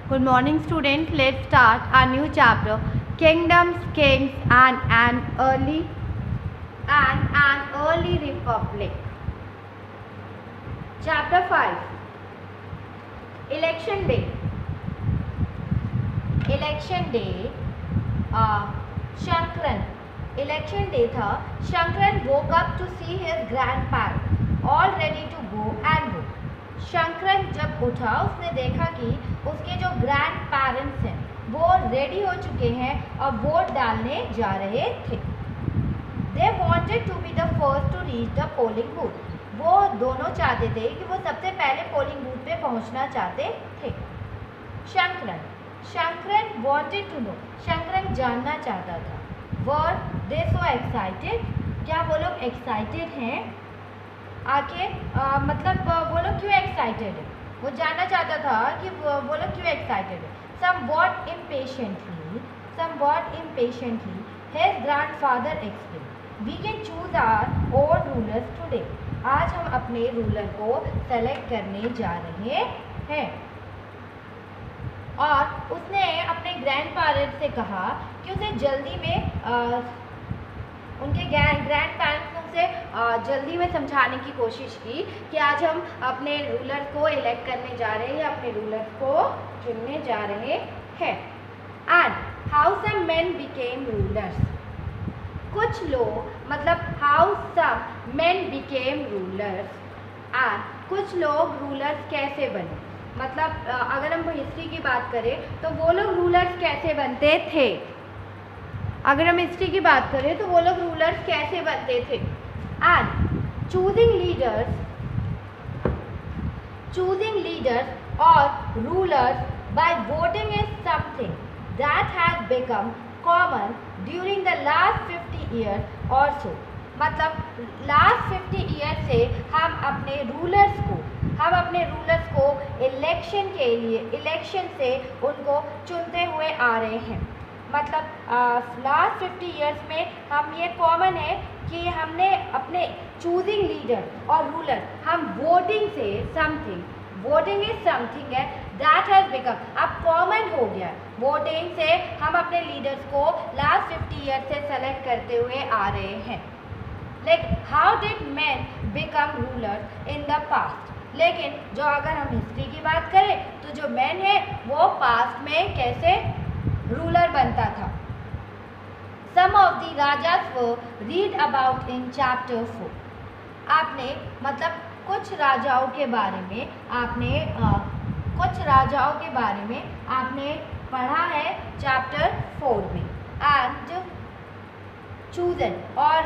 Good morning, students. Let's start our new chapter, Kingdoms, Kings, and an early republic. Chapter 5. Election Day. Election Day. Shankran. Election day था. Shankran woke up to see his grandparents all ready to go and vote. Shankaran जब उठा उसने देखा कि उसके जो grand parents हैं वो रेडी हो चुके हैं और वोट डालने जा रहे थे. They wanted to be the first to reach the polling booth. वो दोनों चाहते थे कि वो सबसे पहले पोलिंग बूथ पे पहुंचना चाहते थे. Shankaran wanted to know. Shankaran जानना चाहता था. Were they so excited. क्या वो लोग एक्साइटेड हैं? आके मतलब वो लोग क्यों एक्साइटेड है? वो जानना चाहता था कि वो लोग क्यों एक्साइटेड है. somewhat impatiently his grandfather explained, we can choose our own rulers today. आज हम अपने रूलर को सेलेक्ट करने जा रहे हैं. और उसने अपने ग्रैंड पेरेंट्स से कहा कि उसे जल्दी में उनके ग्रैंड पेरेंट्स ने उसे जल्दी में समझाने की कोशिश की कि आज हम अपने रूलर को इलेक्ट करने जा रहे हैं, अपने रूलर को चुनने जा रहे हैं. And how some men became rulers. कुछ लोग मतलब how some men became rulers. And कुछ लोग रूलर्स कैसे बने. मतलब अगर हम हिस्ट्री की बात करें तो वो लोग रूलर्स कैसे बनते थे. अगर हम हिस्ट्री की बात करें तो वो लोग रूलर्स कैसे बनते थे. एंड चूजिंग लीडर्स और rulers by voting is something that has become common during the last 50 years or so. मतलब लास्ट 50 ईयर्स से हम अपने रूलर्स को इलेक्शन से उनको चुनते हुए आ रहे हैं. मतलब लास्ट 50 ईयर्स में हम ये कॉमन है कि हमने अपने चूजिंग लीडर और रूलर हम वोटिंग इज समथिंग है दैट हैज़ बिकम. अब कॉमन हो गया. वोटिंग से हम अपने लीडर्स को लास्ट 50 ईयर्स से सेलेक्ट करते हुए आ रहे हैं. Like how did man become ruler in the past. लेकिन जो अगर हम हिस्ट्री की बात करें तो जो मैन है वो पास्ट में कैसे रूलर बनता था. Some of the rajas were read about in chapter 4. आपने मतलब कुछ राजाओं के बारे में आपने पढ़ा है चैप्टर 4 में. एंड चूजन और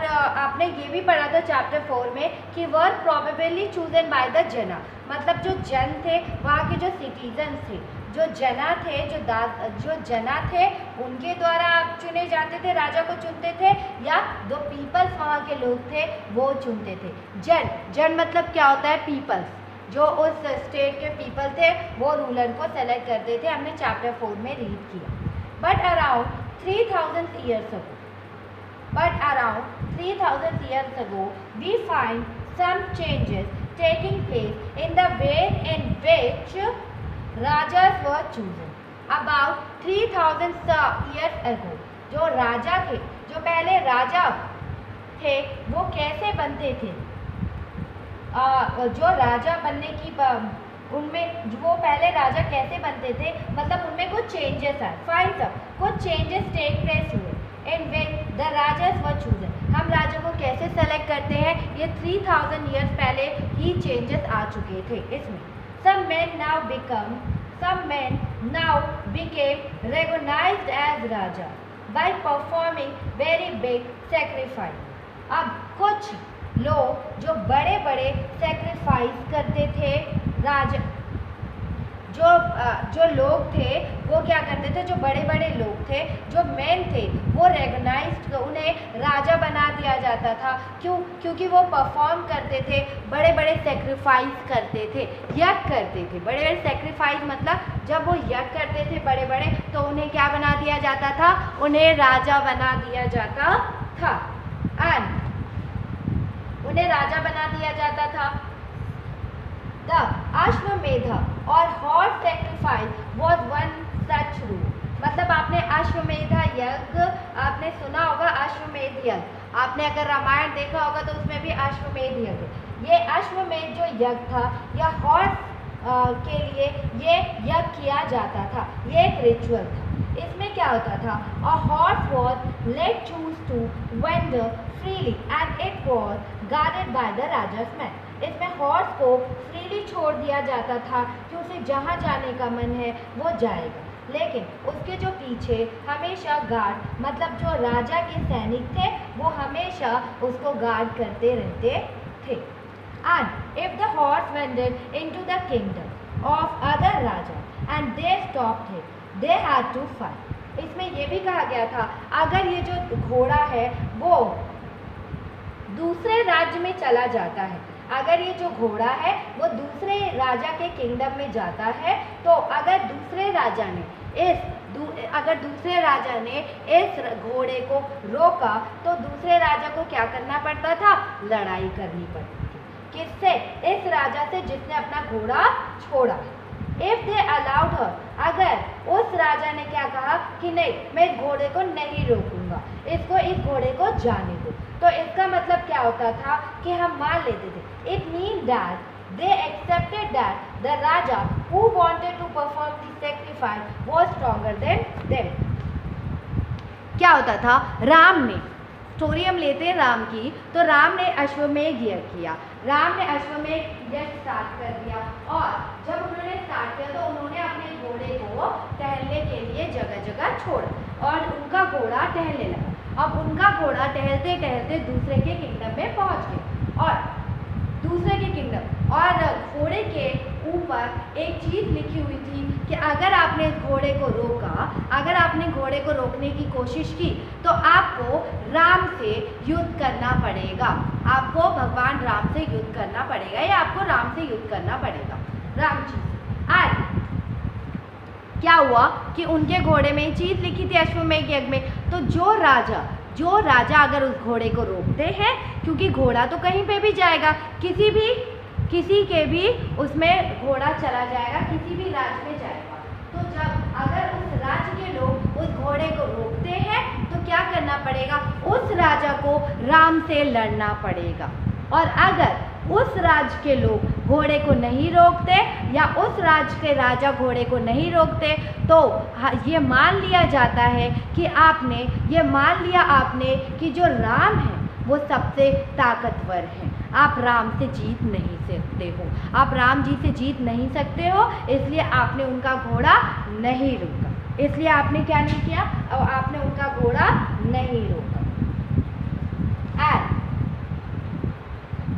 आपने ये भी पढ़ा था चैप्टर 4 में कि वर प्रोबेबली चूजन बाय द जना. मतलब जो जन थे वहाँ के जो सिटीजन थे, जो जना थे उनके द्वारा आप चुने जाते थे, राजा को चुनते थे, या जो पीपल्स वहाँ के लोग थे वो चुनते थे. जन मतलब क्या होता है? पीपल्स. जो उस स्टेट के पीपल थे वो रूलर को सेलेक्ट करते थे. हमने चैप्टर 4 में रीड किया. But around 3000 years ago we find some changes taking place in the way in which rajas were chosen. About 3000 years ago जो राजा थे, जो पहले राजा थे वो कैसे बनते थे. जो राजा बनने की उनमें वो पहले राजा कैसे बनते थे मतलब उनमें कुछ चेंजेस आए. फाइन सब कुछ चेंजेस टेक प्लेस हुए in which the rajas were chosen. हम राजा को कैसे सेलेक्ट करते हैं ये 3000 ईयर्स पहले ही चेंजेस आ चुके थे इसमें. Some men now became recognized as raja by performing very big sacrifice. अब कुछ लोग जो बड़े बड़े सेक्रीफाइस करते थे राजा, जो लोग थे वो क्या करते थे, जो बड़े बड़े लोग थे, जो मैन थे वो रेगनाइज्ड, उन्हें राजा बना दिया जाता था. क्योंकि वो परफॉर्म करते थे, बड़े बड़े सेक्रीफाइस करते थे, यज्ञ करते थे. बड़े बड़े सेक्रीफाइस मतलब जब वो यज्ञ करते थे बड़े बड़े तो उन्हें क्या बना दिया जाता था? उन्हें राजा बना दिया जाता था. उन्हें राजा बना दिया जाता था. The Ashwamedha or horse sacrifice was one यज्ञ आपने सुना होगा, अश्वमेध यज्ञ। आपने अगर रामायण देखा होगा तो उसमें भी अश्वमेध यज्ञ, ये अश्वमेध जो यज्ञ था या हॉर्स के लिए ये यज्ञ किया जाता था, ये एक रिचुअल था। इसमें क्या होता था, a horse was let loose to wander freely and it was guarded by the raja's man. इसमें हॉर्स को फ्रीली छोड़ दिया जाता था कि उसे जहाँ जाने का मन है वो जाएगा, लेकिन उसके जो पीछे हमेशा गार्ड, मतलब जो राजा के सैनिक थे, वो हमेशा उसको गार्ड करते रहते थे। And if the horse wandered into the kingdom of other raja and they stopped him, they had to fight. इसमें ये भी कहा गया था, अगर ये जो घोड़ा है वो दूसरे राज्य में चला जाता है, अगर ये जो घोड़ा है वो दूसरे राजा के किंगडम में जाता है, तो अगर दूसरे राजा ने इस घोड़े को रोका तो दूसरे राजा को क्या करना पड़ता था, लड़ाई करनी पड़ती थी। किससे, इस राजा से जिसने अपना घोड़ा छोड़ा। इफ दे अलाउड हर, अगर उस राजा ने क्या कहा कि नहीं मैं इस घोड़े को नहीं रोकूंगा, इस घोड़े को जाने दो, तो इसका मतलब क्या होता था कि हम मान लेते थे। It mean that they accepted that the raja who wanted to perform the sacrifice was stronger than them। क्या होता था, राम ने, स्टोरी हम लेते हैं राम की, तो राम ने अश्वमेध यज्ञ किया, राम ने अश्वमेध यज्ञ स्टार्ट कर दिया, और जब उन्होंने स्टार्ट किया तो उन्होंने अपने घोड़े को टहलने के लिए जगह जगह छोड़ा और उनका घोड़ा टहलने लगा। अब उनका घोड़ा टहलते टहलते दूसरे के किंगडम में पहुंच गए, और दूसरे के किंगडम, और घोड़े के ऊपर एक चीज़ लिखी हुई थी कि अगर आपने इस घोड़े को रोका, अगर आपने घोड़े को रोकने की कोशिश की तो आपको राम से युद्ध करना पड़ेगा, आपको भगवान राम से युद्ध करना पड़ेगा, या आपको राम से युद्ध करना पड़ेगा, राम जी। और क्या हुआ कि उनके घोड़े में चीज़ लिखी थी अश्वमेध यज्ञ में, तो जो राजा अगर उस घोड़े को रोकते हैं, क्योंकि घोड़ा तो कहीं पे भी जाएगा, किसी के भी उसमें घोड़ा चला जाएगा, किसी भी राज्य में जाएगा, तो जब अगर उस राज्य के लोग उस घोड़े को रोकते हैं तो क्या करना पड़ेगा, उस राजा को राम से लड़ना पड़ेगा। और अगर उस राज्य के लोग घोड़े को नहीं रोकते या उस राज्य के राजा घोड़े को नहीं रोकते, तो ये मान लिया जाता है कि आपने कि जो राम है वो सबसे ताकतवर है, आप राम से जीत नहीं सकते हो, आप राम जी से जीत नहीं सकते हो, इसलिए आपने उनका घोड़ा नहीं रोका, इसलिए आपने क्या नहीं किया, आपने उनका घोड़ा नहीं रोका। And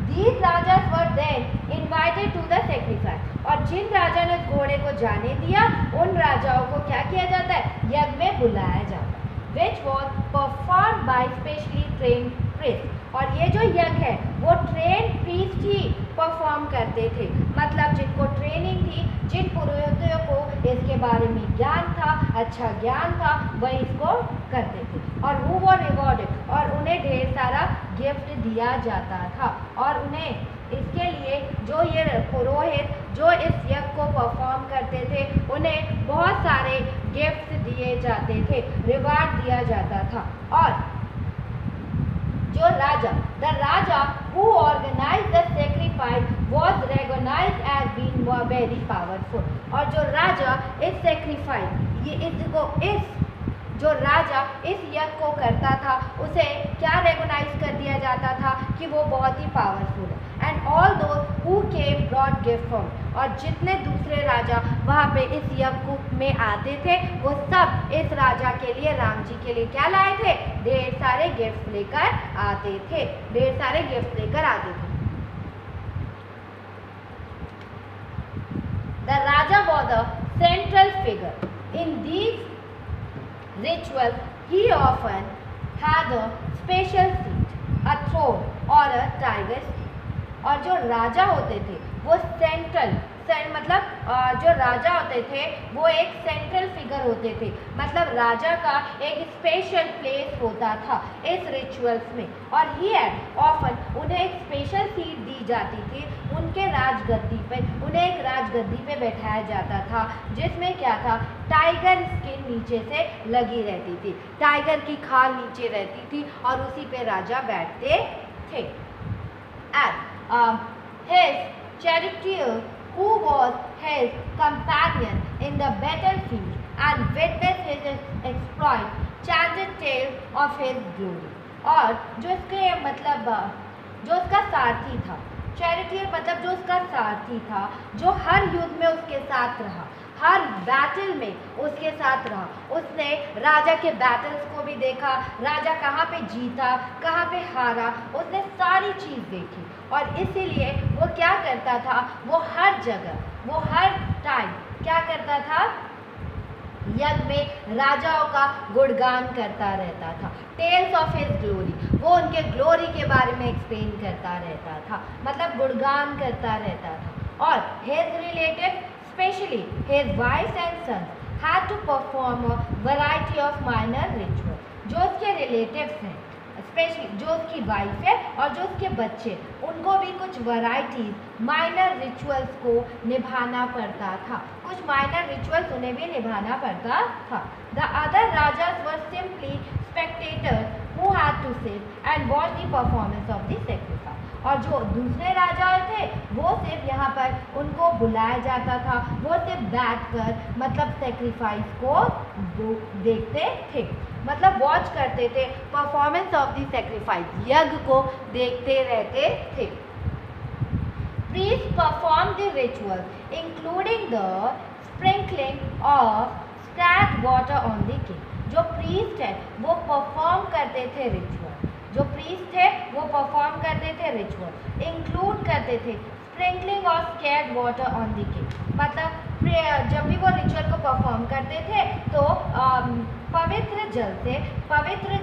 these rajas were then invited to the sacrifice, और जिन राजा ने घोड़े को जाने दिया उन राजाओं को क्या किया जाता है, यज्ञ में बुलाया जाता है, which was performed by specially trained priest। और ये जो यज्ञ है वो ट्रेन प्रीस्ट ही परफॉर्म करते थे, मतलब जिनको ट्रेनिंग थी, जिन पुरोहितों को इसके बारे में ज्ञान था, अच्छा ज्ञान था, वही इसको करते थे। और वो रिवॉर्डेड, और उन्हें ढेर सारा गिफ्ट दिया जाता था, और उन्हें इसके लिए जो ये पुरोहित जो इस यज्ञ को परफॉर्म करते थे उन्हें बहुत सारे गिफ्ट दिए जाते थे, रिवार्ड दिया जाता था। और जो the raja who organized the sacrifice was recognized as being very powerful। और जो राजा इस sacrifice जो राजा इस यज्ञ को करता था उसे क्या रिकॉग्नाइज कर दिया जाता था कि वो बहुत ही पावरफुल है। And all those who came brought gift from, और जितने दूसरे राजा वहाँ पे इस यज्ञ में आते थे वो सब इस राजा के लिए, राम जी के लिए क्या लाए थे, ढेर सारे गिफ्ट लेकर आते थे, ढेर सारे गिफ्ट लेकर आते थे। The Raja was the central figure in these ritual। he often had a special seat, a throne or a tiger seat। और जो राजा होते थे वो सेंट्रल मतलब जो राजा होते थे वो एक सेंट्रल फिगर होते थे, मतलब राजा का एक स्पेशल प्लेस होता था इस रिचुअल्स में, और हियर ऑफन उन्हें एक स्पेशल सीट दी जाती थी उनके राजगद्दी पे, उन्हें एक राजगद्दी पे बैठाया जाता था जिसमें क्या था, टाइगर स्किन नीचे से लगी रहती थी, टाइगर की खाल नीचे रहती थी और उसी पे राजा बैठते थे। And his charioteer, who was his companion in the battlefield and witnessed his exploit, chanted tales of his glory. और जो इसके मतलब जो उसका सारथी था, चैरिटियर मतलब जो उसका सारथी था, जो हर युद्ध में उसके साथ रहा, हर बैटल में उसके साथ रहा, उसने राजा के बैटल्स को भी देखा, राजा कहाँ पे जीता कहाँ पे हारा, उसने सारी चीज़ देखी, और इसीलिए वो क्या करता था, वो हर जगह, वो हर टाइम क्या करता था, यज्ञ में राजाओं का गुणगान करता रहता था। टेल्स ऑफ हिज ग्लोरी, वो उनके ग्लोरी के बारे में एक्सप्लेन करता रहता था, मतलब गुणगान करता रहता था। और his relative, specially his wife and sons, had to perform a variety of minor ritual. जो उसके रिलेटिव्स हैं, स्पेशली जो उसकी वाइफ है और जो उसके बच्चे, उनको भी कुछ वैराइटीज माइनर रिचुअल्स को निभाना पड़ता था, कुछ माइनर रिचुअल्स उन्हें भी निभाना पड़ता था। The other rajas were simply spectators who had to sit and watch the performance of the sacrifice. और जो दूसरे राजा थे वो सिर्फ यहाँ पर उनको बुलाया जाता था, वो सिर्फ बैठकर मतलब सैक्रिफाइस को देखते थे, मतलब वॉच करते थे, परफॉर्मेंस ऑफ द सैक्रिफाइस, यज्ञ को देखते रहते थे। Priests perform the ritual including the sprinkling of sacred water on the king. जो प्रीस्ट है वो परफॉर्म करते थे रिचुअल, जो प्रीस्ट थे वो परफॉर्म करते थे रिचुअल, इंक्लूड करते थे sprinkling of scared water on the king, मतलब जब भी वो रिचुअल को परफॉर्म करते थे तो पवित्र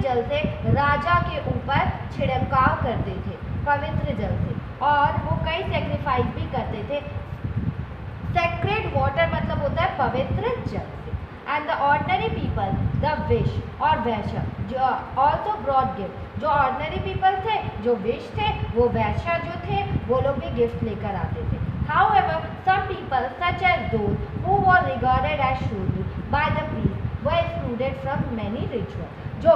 जल से राजा के ऊपर छिड़काव करते थे, पवित्र जल से, और वो कई सेक्रीफाइस भी करते थे। सेक्रेड वाटर मतलब होता है पवित्र जल से। And the ordinary people, the wish और वैश्य, जो ऑल्सो ब्रॉड गिफ्ट, जो ऑर्डिनरी पीपल थे, जो विश थे, वो वैश्य जो थे, वो लोग भी गिफ्ट लेकर आते थे। However, some people, such as those who were regarded as Shudra by the priest, were excluded from many rituals. जो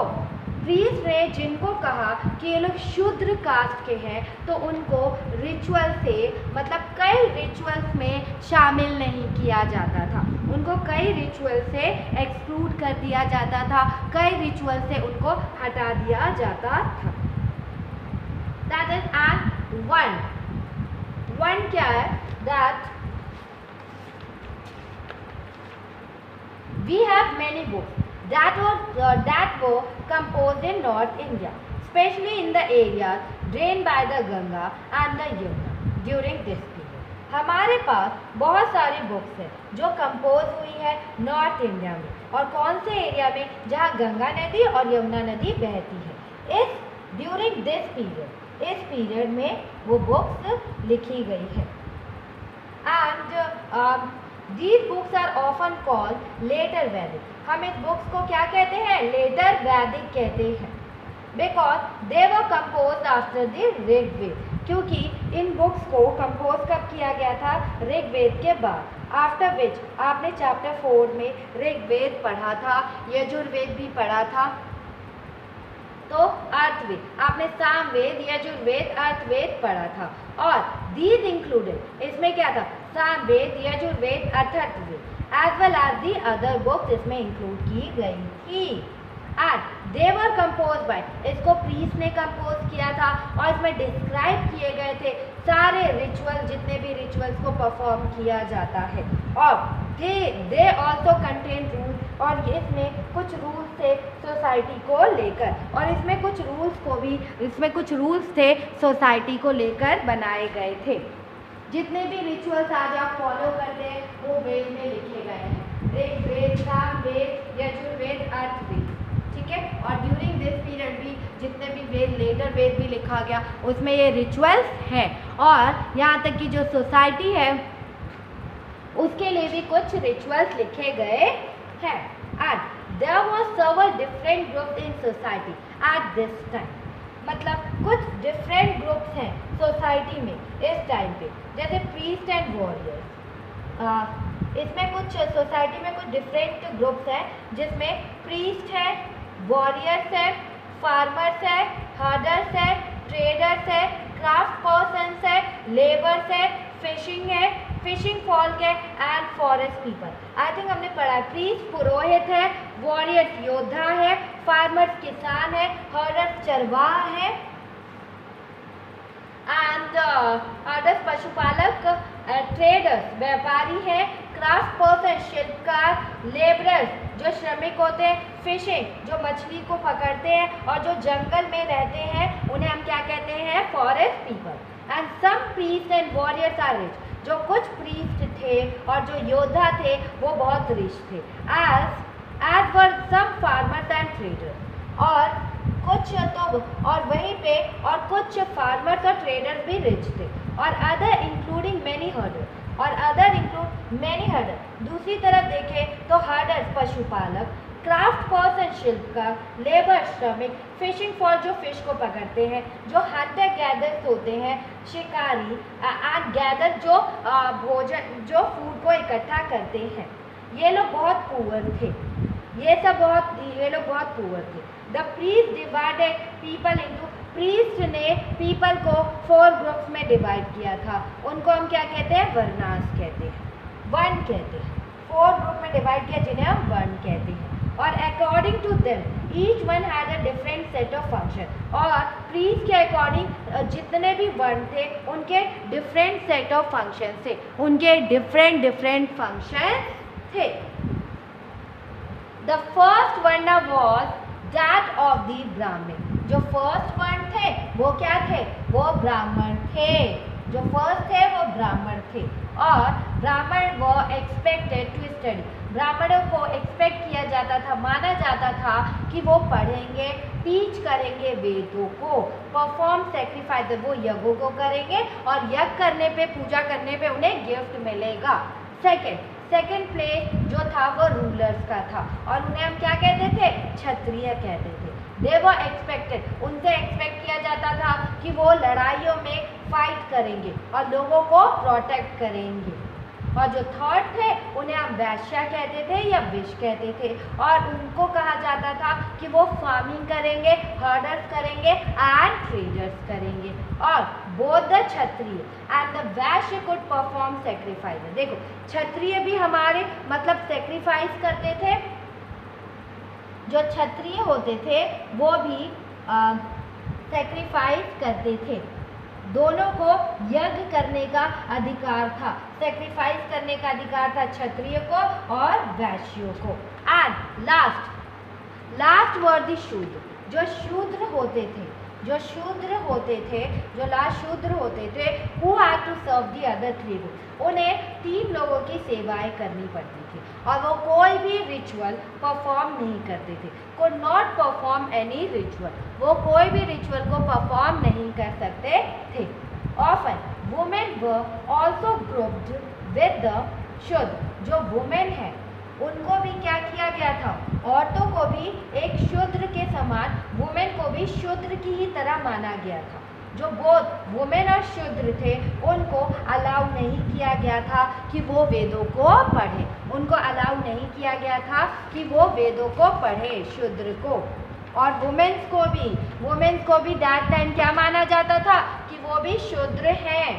प्रीस्ट ने जिनको कहा कि ये लोग शूद्र कास्ट के हैं, तो उनको रिचुअल से मतलब कई रिचुअल्स में शामिल नहीं किया जाता था, उनको कई रिचुअल से एक्सक्लूड कर दिया जाता था, कई रिचुअल से उनको हटा दिया जाता था। दैट इज एंड वन क्या है, that we have many books that were composed in North India, especially in the areas drained by the Ganga and the Yamuna during this period. हमारे पास बहुत सारी बुक्स हैं जो कंपोज हुई है north India में, और कौन से एरिया में, जहाँ गंगा नदी और यमुना नदी बहती है। ड्यूरिंग दिस पीरियड, इस पीरियड में वो बुक्स लिखी गई है। And these books are often called later Vedic. हम इस बुक्स को क्या कहते हैं, लेटर वैदिक कहते हैं, because they were compose after the Rigveda, क्योंकि इन बुक्स को कंपोज कब किया गया था, ऋग्वेद के बाद। आफ्टर विच आपने चैप्टर 4 में ऋग्वेद पढ़ा था, यजुर्वेद भी पढ़ा था, तो अर्थवेद आपने सामवेद, यजुर्वेद, अर्थवेद पढ़ा था, और दीज इंक्लूडेड, इसमें क्या था, Samaveda, Yajurveda, Atharvaveda, as well as the other books इसमें इंक्लूड की गई थी। And they were compose by, इसको प्रीस्ट ने कंपोज किया था, और इसमें डिस्क्राइब किए गए थे सारे रिचुअल, जितने भी रिचुअल्स को परफॉर्म किया जाता है, और दे ऑल्सो कंटेन रूल, और इसमें कुछ रूल्स थे सोसाइटी को लेकर, और इसमें कुछ रूल्स थे सोसाइटी को लेकर बनाए गए थे। जितने भी रिचुअल्स आज आप फॉलो करते हैं वो वेद में लिखे गए हैं, ऋग्वेद, सामवेद, यजुर्वेद, अर्थवेद, ठीक है। और ड्यूरिंग दिस पीरियड भी जितने भी वेद, लेटर वेद भी लिखा गया, उसमें ये रिचुअल्स हैं। और यहाँ तक कि जो सोसाइटी है उसके लिए भी कुछ रिचुअल्स लिखे गए हैं। And there was several different groups in society at this time। मतलब कुछ डिफरेंट ग्रुप्स हैं सोसाइटी में इस टाइम पे, जैसे प्रीस्ट एंड वॉरियर्स। इसमें कुछ सोसाइटी में कुछ डिफरेंट ग्रुप्स हैं जिसमें प्रीस्ट है, वॉरियर्स है, फार्मर्स है, हर्डर्स है, ट्रेडर्स है, क्राफ्ट पर्सन्स है, लेबर्स है, फिशिंग फॉल्क है and forest people. I think हमने पढ़ा है। प्रीस्ट पुरोहित है, वॉरियर्स योद्धा है, फार्मर्स किसान है, हर्डर्स चरवाहा है एंड अदर्स पशुपालक, ट्रेडर्स व्यापारी है, क्राफ्ट पर्सन शिल्पकार, लेबरर्स जो श्रमिक होते हैं, फिशिंग जो मछली को पकड़ते हैं और जो जंगल में रहते हैं उन्हें हम क्या कहते हैं, forest people. And some priest and warriors are rich. जो कुछ प्रीस्ट थे और जो योद्धा थे वो बहुत रिच थे। As were some farmers and traders. और कुछ तो और वहीं पे और कुछ फार्मर्स और ट्रेडर्स भी रिच थे। और अदर इंक्लूडिंग मैनी हर्डर्स। और अदर इंक्लूड मैनी हर्डर्स। दूसरी तरफ देखें तो हर्डर्स पशुपालक, क्राफ्ट पर्सन शिल्पकार, लेबर श्रमिक, फिशिंग फॉल जो फिश को पकड़ते हैं, जो हंटर गैदर्स होते हैं शिकारी, एंड गैदर जो भोजन जो फूड को इकट्ठा करते हैं। ये लोग बहुत पुअर थे। ये लोग बहुत पुअर थे। The priest divided people into. Priest ने पीपल को 4 ग्रुप्स में डिवाइड किया था। उनको हम क्या कहते हैं, वर्णास कहते हैं, वर्ण कहते हैं। 4 ग्रुप में डिवाइड किया जिन्हें हम वर्ण कहते हैं। और according to them each one had a different set of function. और प्रीस्ट के अकॉर्डिंग जितने भी वर्ण थे उनके डिफरेंट सेट ऑफ फंक्शन थे, उनके डिफरेंट फंक्शन थे। द फर्स्ट वर्ण वॉज दैट ऑफ द ब्राह्मण। जो फर्स्ट वर्ण थे वो क्या थे, वो ब्राह्मण थे। जो फर्स्ट थे वो ब्राह्मण थे। और ब्राह्मण वो एक्सपेक्टेड टू स्टडी। ब्राह्मणों को एक्सपेक्ट किया जाता था, माना जाता था कि वो पढ़ेंगे, टीच करेंगे वेदों को, परफॉर्म सैक्रिफाइस, वो यज्ञों को करेंगे और यज्ञ करने पे, पूजा करने पे उन्हें गिफ्ट मिलेगा। सेकंड प्लेस जो था वो रूलर्स का था और उन्हें हम क्या कहते थे, क्षत्रिय कहते थे। दे वर एक्सपेक्टेड, उनसे एक्सपेक्ट किया जाता था कि वो लड़ाइयों में फाइट करेंगे और लोगों को प्रोटेक्ट करेंगे। और जो थर्ड थे उन्हें हम वैश्य कहते थे या विश कहते थे। और उनको कहा जाता था कि वो फार्मिंग करेंगे, हर्डर्स करेंगे एंड ट्रेडर्स करेंगे। और both the Kshatriya and the Vysya could perform sacrifice. देखो क्षत्रिय भी हमारे मतलब सैक्रिफाइस करते थे। जो क्षत्रिय होते थे वो भी सैक्रिफाइस करते थे। दोनों को यज्ञ करने का अधिकार था, सैक्रिफाइस करने का अधिकार था क्षत्रिय को और वैश्यों को। एंड लास्ट वर द शूद्र। जो शूद्र होते थे, जो लास्ट शूद्र होते थे, who had to serve the other 3 group. उन्हें 3 लोगों की सेवाएं करनी पड़ती थी और वो कोई भी रिचुअल परफॉर्म नहीं करते थे। Could not perform any ritual. वो कोई भी रिचुअल को परफॉर्म नहीं कर सकते थे। Often women were also grouped with the शूद्र। जो वुमेन है उनको भी क्या किया गया था, औरतों को भी एक शूद्र के समान, वुमेन को भी शूद्र की ही तरह माना गया था। जो बोथ वुमेन और शूद्र थे उनको अलाउ नहीं किया गया था कि वो वेदों को पढ़े। उनको अलाउ नहीं किया गया था कि वो वेदों को पढ़े, शूद्र को। और वुमेन्स को भी दैट टाइम क्या माना जाता था कि वो भी शूद्र हैं।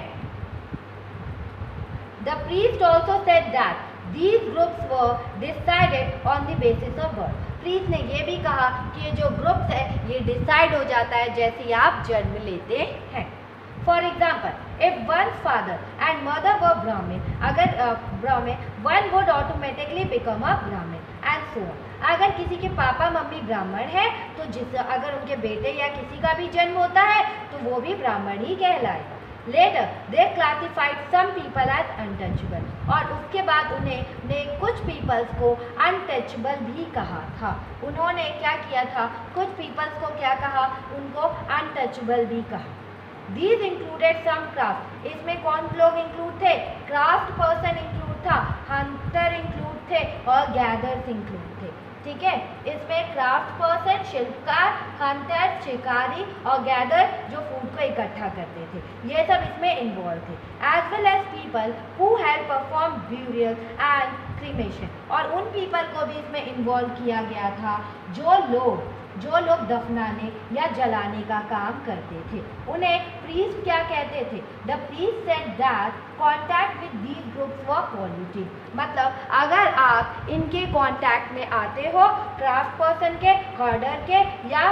The priest also said that these groups were decided on the basis of birth। Priest ने ये भी कहा कि ये जो ग्रुप्स है ये डिसाइड हो जाता है जैसे ही आप जन्म लेते हैं। For example if one father and mother were Brahmin, अगर ब्राह्मण, one would automatically become a Brahmin and so on. अगर किसी के पापा मम्मी ब्राह्मण है तो अगर उनके बेटे या किसी का भी जन्म होता है तो वो भी ब्राह्मण ही कहलाएगा। Later, they classified some people as untouchable। और उसके बाद उन्होंने कुछ पीपल्स को अनटचेबल भी कहा था। उन्होंने क्या किया था, कुछ पीपल्स को क्या कहा, उनको अनटचेबल भी कहा। These included some craft. इसमें कौन लोग इंक्लूड थे? क्राफ्ट पर्सन इंक्लूड था, हंटर इंक्लूड थे और गैदर्स इंक्लूड थे। ठीक है, इसमें क्राफ्ट पर्सन, शिल्पकार, हंटर, शिकारी और गैदर जो फूड को इकट्ठा करते थे, ये सब इसमें इन्वॉल्व थे। As well as people who had perform burial and cremation, और उन पीपल को भी इसमें इन्वॉल्व किया गया था जो लोग दफनाने या जलाने का काम करते थे। उन्हें प्रीस्ट क्या कहते थे? The priest said that contact with these groups were polluting, मतलब अगर आप इनके कॉन्टैक्ट में आते हो, क्राफ्ट पर्सन के, हर्डर के या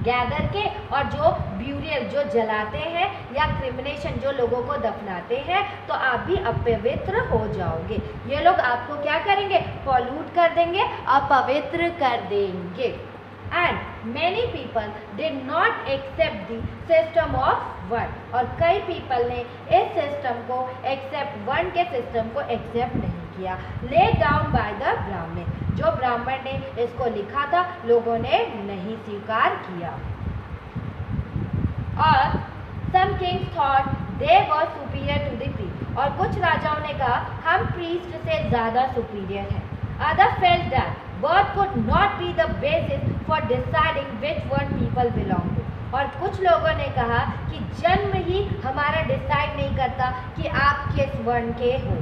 गैदर के, और जो ब्यूरियल जो जलाते हैं या क्रिमिनेशन जो लोगों को दफनाते हैं, तो आप भी अपवित्र हो जाओगे। ये लोग आपको क्या करेंगे? पॉल्यूट कर देंगे, अपवित्र कर देंगे। And many people did not accept the system of varna, और कई पीपल ने इस सिस्टम को वन के सिस्टम को एक्सेप्ट नहीं किया। लेड डाउन बाय द ब्राह्मण, जो ब्राह्मण ने इसको लिखा था, लोगों ने नहीं स्वीकार किया। और some kings thought they were superior to the priest, और कुछ राजाओं ने कहा हम प्रीस्ट से ज़्यादा सुपीरियर हैं। Other felt that birth could not be the basis for deciding which one people belong to, और कुछ लोगों ने कहा कि जन्म ही हमारा डिसाइड नहीं करता कि आप किस वर्ण के हो।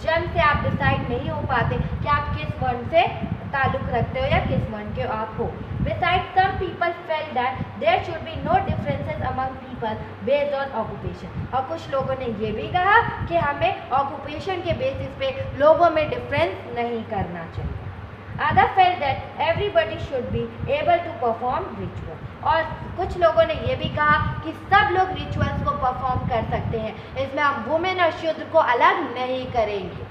जन्म से आप डिसाइड नहीं हो पाते कि आप किस वर्ण से ताल्लुक रखते हो या किस वर्ण के आप हो। Besides, some people felt that there should be no differences among people based on occupation, और कुछ लोगों ने ये भी कहा कि हमें ऑक्यूपेशन के बेसिस पे लोगों में डिफरेंस नहीं करना चाहिए। Other felt that everybody should be able to perform ritual, और कुछ लोगों ने ये भी कहा कि सब लोग रिचुअल्स को परफॉर्म कर सकते हैं, इसमें हम वुमेन और शूद्र को अलग नहीं करेंगे।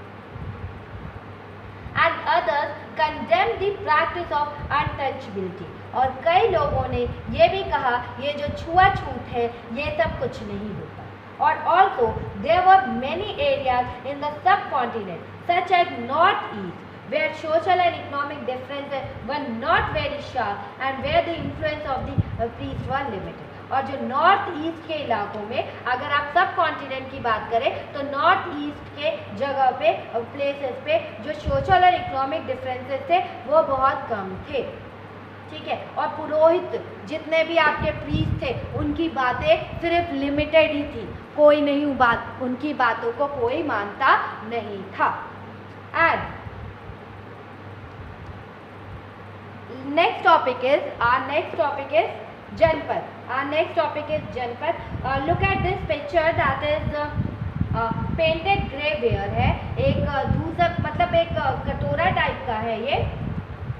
And others condemned the practice of untouchability, और कई लोगों ने ये भी कहा ये जो छुआछूत है ये सब कुछ नहीं होता। और also there were many areas in the subcontinent such as north east where social and economic differences were not very sharp and where the influence of the priests were limited, और जो नॉर्थ ईस्ट के इलाकों में, अगर आप सब continent की बात करें तो नॉर्थ ईस्ट के जगह पे प्लेसेस पे जो सोशल और इकोनॉमिक डिफरेंसेस थे वो बहुत कम थे। ठीक है, और पुरोहित जितने भी आपके प्रीस्ट थे उनकी बातें सिर्फ लिमिटेड ही थी, कोई नहीं उनकी बातों को कोई मानता नहीं था। And next topic is Janpad. Our next topic is Janpad. Look at this picture, that is painted graveware है, एक दूसरा मतलब एक कटोरा टाइप का है, ये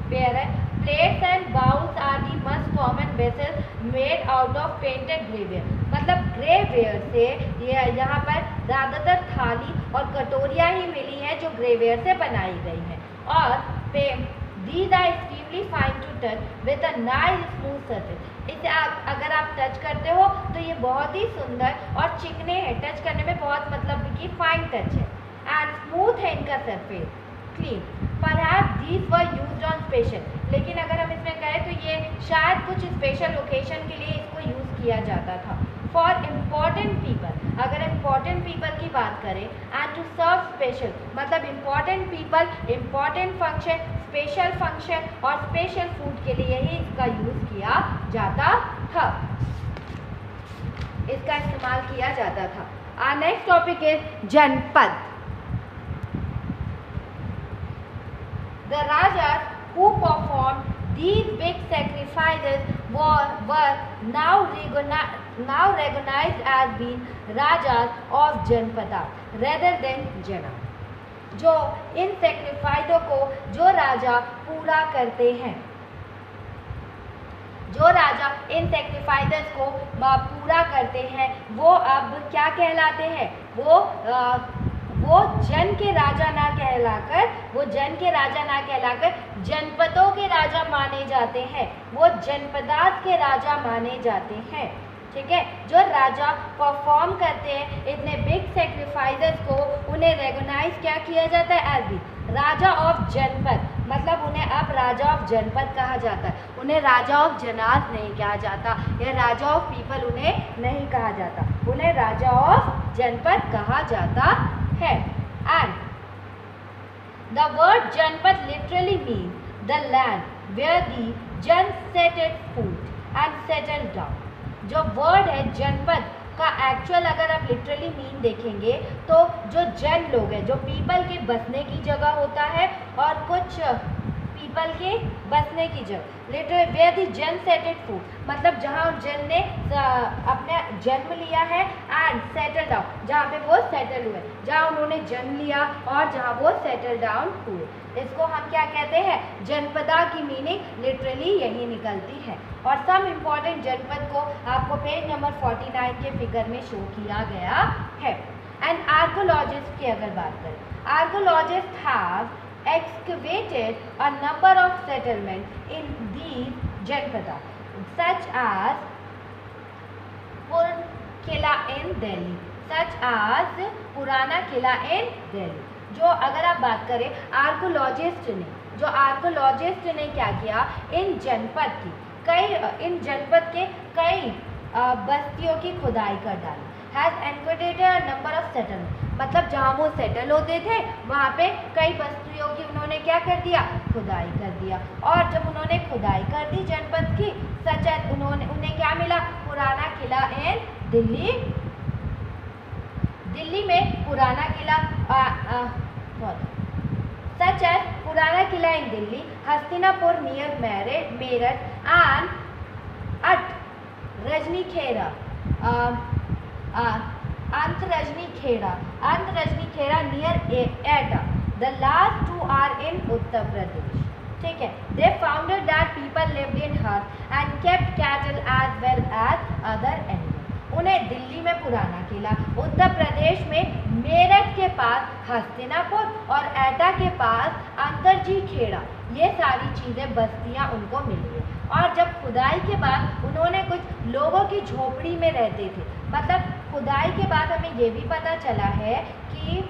वेयर है। Plates and bowls are the most common vessels made out of painted graveware, मतलब ग्रेवेयर से यहाँ पर ज़्यादातर थाली और कटोरियाँ ही मिली हैं जो ग्रेवेयर से बनाई गई हैं। और These are extremely fine to touch with a nice smooth surface. इसे अगर आप टच करते हो तो ये बहुत ही सुंदर और चिकने हैं, टच करने में बहुत मतलब कि फाइन टच है। एंड स्मूथ है इनका surface, clean. Perhaps these were used on special, लेकिन अगर हम इसमें कहें तो ये शायद कुछ स्पेशल ओकेजन के लिए इसको यूज़ किया जाता था। फॉर इम्पॉर्टेंट पीपल, अगर इम्पॉर्टेंट पीपल की बात करें, एंड टू सर्व स्पेशल, मतलब important people, important function, special function और स्पेशल फूड के लिए ही इसका यूज़ किया जाता था, इसका इस्तेमाल किया जाता था। Our next topic is जनपद। The rajas who performed these big sacrifices were now recognized as being rajas of जनपदा rather than जना। जो इन सेक्रीफाइसों को जो राजा पूरा करते हैं, जो राजा इन सेक्रीफाइसेस को पूरा करते हैं वो अब क्या कहलाते हैं? वो जन के राजा ना कहलाकर जनपदों के राजा माने जाते हैं, वो जनपदात के राजा माने जाते हैं। ठीक है, जो राजा परफॉर्म करते हैं इतने बिग सेक्रीफाइसेस को, उन्हें रेगोनाइज क्या किया जाता है? एज दी राजा ऑफ जनपद, मतलब उन्हें अब राजा ऑफ जनपद कहा जाता है, उन्हें राजा ऑफ जनात नहीं कहा जाता या राजा ऑफ पीपल उन्हें नहीं कहा जाता, उन्हें राजा ऑफ जनपद कहा जाता है। And the word janapada literally means the land where the jana set it foot and settle down. जो वर्ड है जनपद का एक्चुअल अगर आप लिटरली मीन देखेंगे तो जो जन लोग हैं, जो पीपल के बसने की जगह होता है और कुछ पीपल के बसने की जगह, लिटरली वेयर द जन सेटेड फूड, मतलब जहाँ जन ने अपने जन्म लिया है, एंड सेटल डाउन, जहाँ पे वो सेटल हुए, जहाँ उन्होंने जन्म लिया और जहाँ वो सेटल डाउन हुए, इसको हम क्या कहते हैं, जनपदा की मीनिंग लिटरली यही निकलती है। और सम इम्पॉर्टेंट जनपद को आपको पेज नंबर 49 के फिगर में शो किया गया है। एंड आर्कोलॉजिस्ट की अगर बात करें, archaeologist have excavated a number of settlements in these जनपदा such as Qila in Delhi, such as पुराना किला in Delhi। जो अगर आप बात करें आर्कोलॉजिस्ट ने, जो आर्कोलॉजिस्ट ने क्या किया, इन जनपद की इन जनपद के कई बस्तियों की खुदाई कर डाली। Has excavated a number of settlement, मतलब जहाँ वो सेटल होते थे वहाँ पे कई बस्तियों की उन्होंने क्या कर दिया, खुदाई कर दिया। और जब उन्होंने खुदाई कर दी जनपद की, सच एज उन्हें क्या मिला, पुराना किला इन दिल्ली, दिल्ली में पुराना किला such as Purana Qila in Delhi, Hastinapur near Meerut and at Rajnikhera, and Rajnikhera near Etah. The last two are in Uttar Pradesh. ठीक है, they founded that people lived in hut and kept cattle as well as other animal. उन्हें दिल्ली में पुराना किला, उत्तर प्रदेश में मेरठ के पास हस्तिनापुर और एटा के पास अंतरजी खेड़ा, ये सारी चीज़ें बस्तियाँ उनको मिली है। और जब खुदाई के बाद उन्होंने कुछ लोगों की झोपड़ी में रहते थे, मतलब खुदाई के बाद हमें ये भी पता चला है कि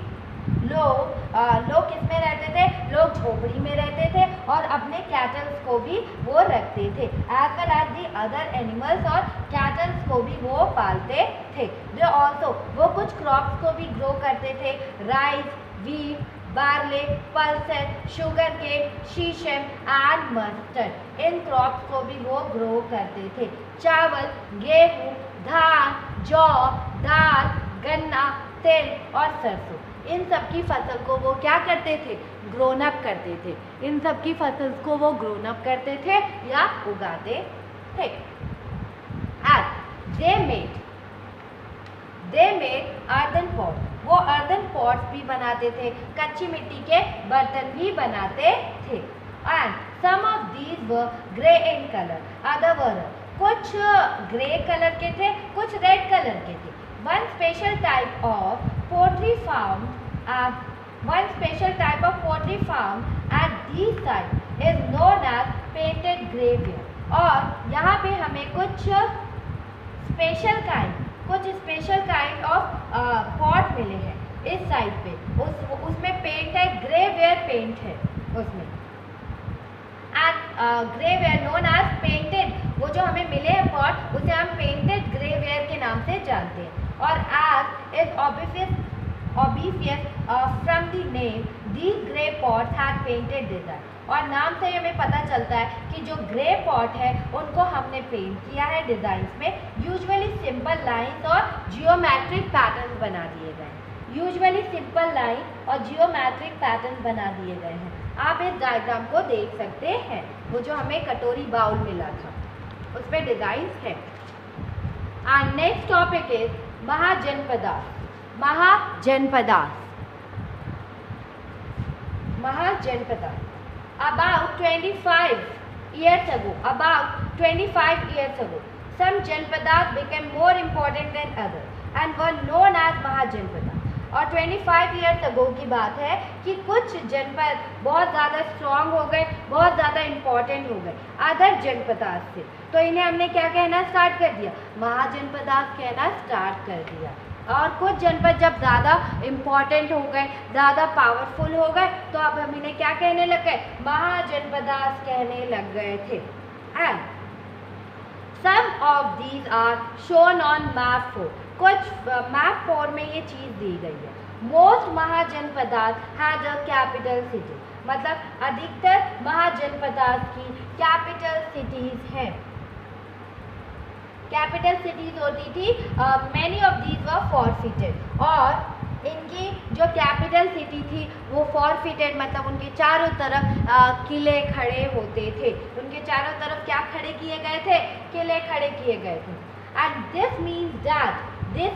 लोग किस में रहते थे, लोग झोपड़ी में रहते थे और अपने कैटल्स को भी वो रखते थे, as well as the other animals, और कैटल्स को भी वो पालते थे। दे ऑल्सो वो कुछ क्रॉप्स को भी ग्रो करते थे, rice, wheat, barley, pulses, sugarcane, sesame and mustard, in crops को भी वो ग्रो करते थे। चावल, गेहूँ, धान, जौ, दाल, गन्ना, तिल और सरसों, इन सब की फसल को वो क्या करते थे, ग्रोन अप करते थे। इन सब की फसल को वो ग्रोन अप करते थे या उगाते थे। And they made earthen pot, वो अर्दन पॉट्स भी बनाते थे, कच्ची मिट्टी के बर्तन भी बनाते थे। And some of these were grey in colour, other were, कुछ ग्रे कलर के थे, कुछ रेड कलर के थे। One special type of pottery found at these sites is known as painted graveware। और यहाँ पे हमें कुछ स्पेशल काइंड ऑफ पॉट मिले हैं इस साइड पे, उसमें पेंट है, ग्रेवेयर पेंट है उसमें। ग्रेवेयर नोन एज पेंटेड, वो जो हमें मिले हैं पॉट उसे हम पेंटेड ग्रेवेयर के नाम से जानते हैं। और as is obvious from the name, these grey pots had painted design। और नाम से हमें पता चलता है कि जो ग्रे पॉट है उनको हमने पेंट किया है डिज़ाइंस में। यूजुअली सिंपल लाइंस और जियोमेट्रिक पैटर्न्स बना दिए गए हैं, यूजुअली सिंपल लाइन और जियोमेट्रिक पैटर्न बना दिए गए हैं। आप इस डायग्राम को देख सकते हैं, वो जो हमें कटोरी बाउल मिला था उस पर डिज़ाइंस है। And next topic is mahajanapadas. About 25 years ago, some Janapadas became more important than others and were known as Mahajanapada. और 25 ईयर्स अगो की बात है कि कुछ जनपद बहुत ज़्यादा स्ट्रॉन्ग हो गए, बहुत ज़्यादा इम्पॉर्टेंट हो गए अदर जनपदास से, तो इन्हें हमने क्या कहना स्टार्ट कर दिया, महाजनपदास कहना स्टार्ट कर दिया। और कुछ जनपद जब ज़्यादा इम्पॉर्टेंट हो गए, ज़्यादा पावरफुल हो गए, तो अब हम इन्हें क्या कहने लग गए, महाजनपदास कहने लग गए थे। And some of these are shown on map 4, कुछ मैप 4 में ये चीज़ दी गई है। Most mahajanapadas had a capital city, मतलब अधिकतर महाजनपदास की कैपिटल सिटीज हैं। कैपिटल सिटीज होती थी, many of these were forfeited, और इनकी जो कैपिटल सिटी थी वो फॉरफिटेड, मतलब उनके चारों तरफ किले खड़े होते थे। उनके चारों तरफ क्या खड़े किए गए थे, किले खड़े किए गए थे। And this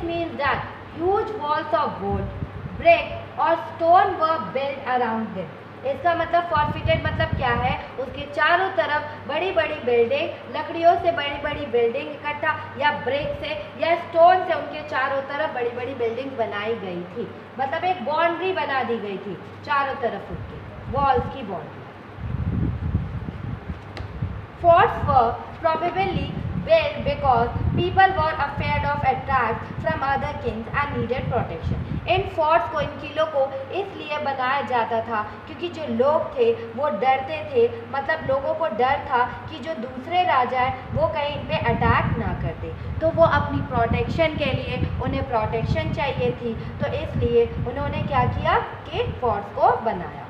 means that huge walls of wood, brick और stone were built around them. इसका मतलब फॉरफिटेड मतलब क्या है, उसके चारों तरफ बड़ी बड़ी बिल्डिंग, लकड़ियों से बड़ी बड़ी बिल्डिंग इकट्ठा, या ब्रिक से या स्टोन से उनके चारों तरफ बड़ी बड़ी बिल्डिंग बनाई गई थी। मतलब एक बाउंड्री बना दी गई थी चारों तरफ, उनके वॉल्स की boundary. Forts were probably built because people were afraid of attacks from other kings and needed protection. In forts को, इन किलों को इसलिए बनाया जाता था क्योंकि जो लोग थे वो डरते थे, मतलब लोगों को डर था कि जो दूसरे राजा हैं वो कहीं इन पे अटैक ना करते, तो वो अपनी प्रोटेक्शन के लिए, उन्हें प्रोटेक्शन चाहिए थी, तो इसलिए उन्होंने क्या किया कि फोर्ट्स को बनाया।